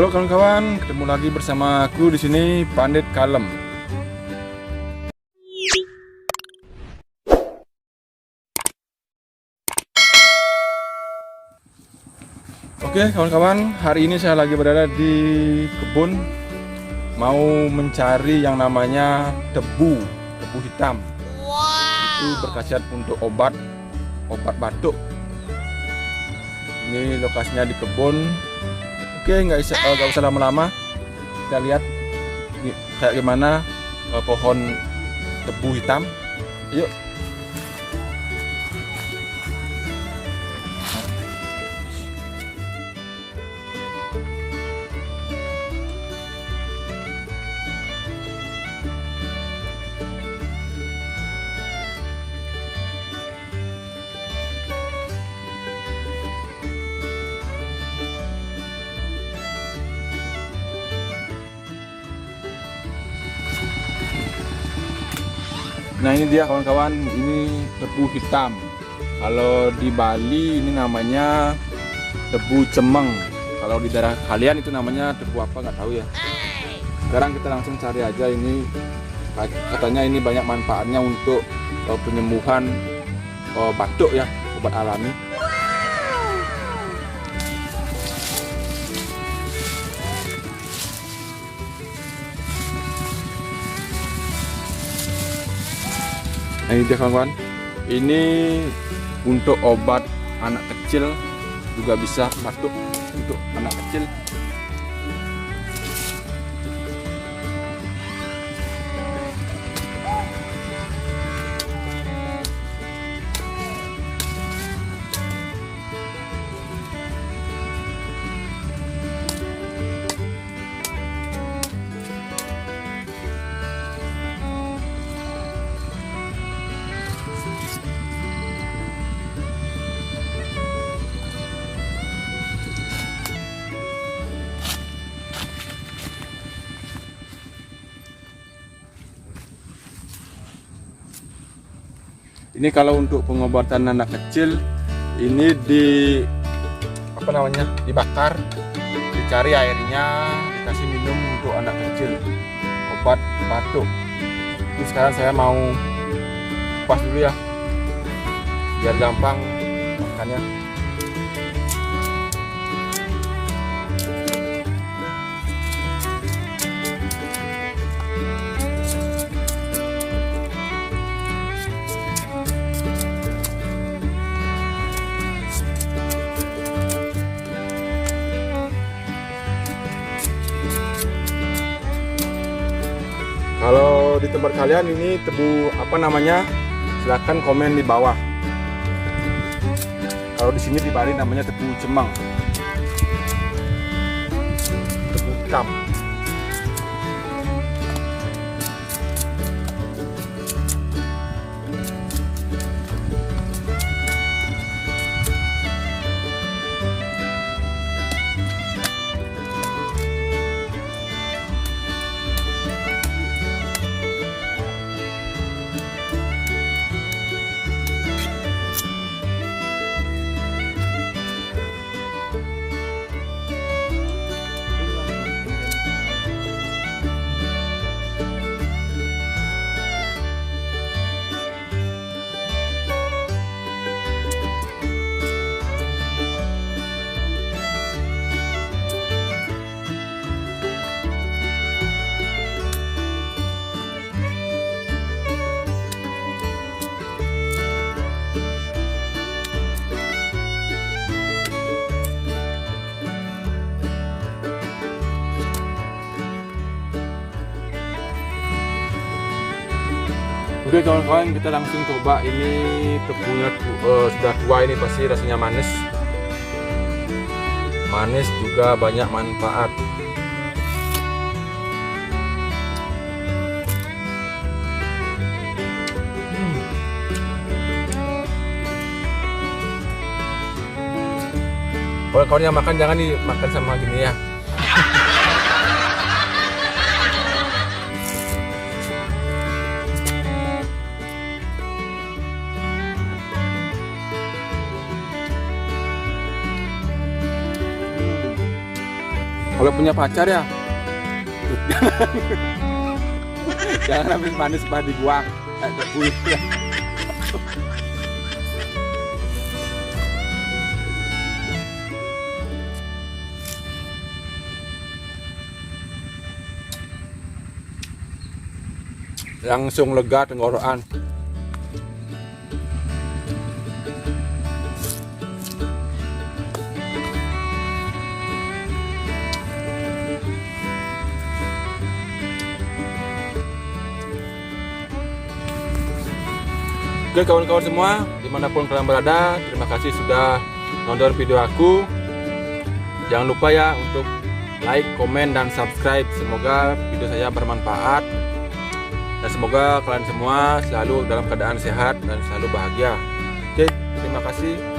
Halo kawan-kawan, ketemu lagi bersama aku di sini Pandit Kalem. Oke kawan-kawan, hari ini saya lagi berada di kebun, mau mencari yang namanya tebu hitam. Itu berkhasiat untuk obat batuk. Ini lokasinya di kebun. Oke, nggak usah lama-lama. Kita lihat kayak gimana pohon tebu hitam. Yuk. Nah ini dia kawan-kawan, ini tebu hitam. Kalau di Bali ini namanya tebu cemeng. Kalau di daerah kalian itu namanya tebu apa nggak tahu ya. Sekarang kita langsung cari aja ini. Katanya ini banyak manfaatnya untuk penyembuhan batuk ya, obat alami. Nah ini dia kawan-kawan, ini untuk obat anak kecil juga bisa batuk untuk anak kecil. Ini kalau untuk pengobatan anak kecil, ini dibakar, dicari airnya, dikasih minum untuk anak kecil, obat batuk. Ini sekarang saya mau kupas dulu ya, biar gampang makannya. Kalau di tempat kalian ini tebu apa namanya? Silahkan komen di bawah. Kalau di sini di Bali namanya tebu cemeng, tebu hitam. Oke kawan-kawan, kita langsung coba. Ini tebunya sudah tua, ini pasti rasanya manis. Manis juga banyak manfaat. Kalau kawan yang makan jangan dimakan sama gini ya. Kalau punya pacar ya. Jangan habis manis di gua debu ya. Langsung lega tenggorokan. Oke kawan-kawan semua, dimanapun kalian berada, terima kasih sudah nonton video aku. Jangan lupa ya untuk like, komen, dan subscribe. Semoga video saya bermanfaat. Dan semoga kalian semua selalu dalam keadaan sehat dan selalu bahagia. Oke, terima kasih.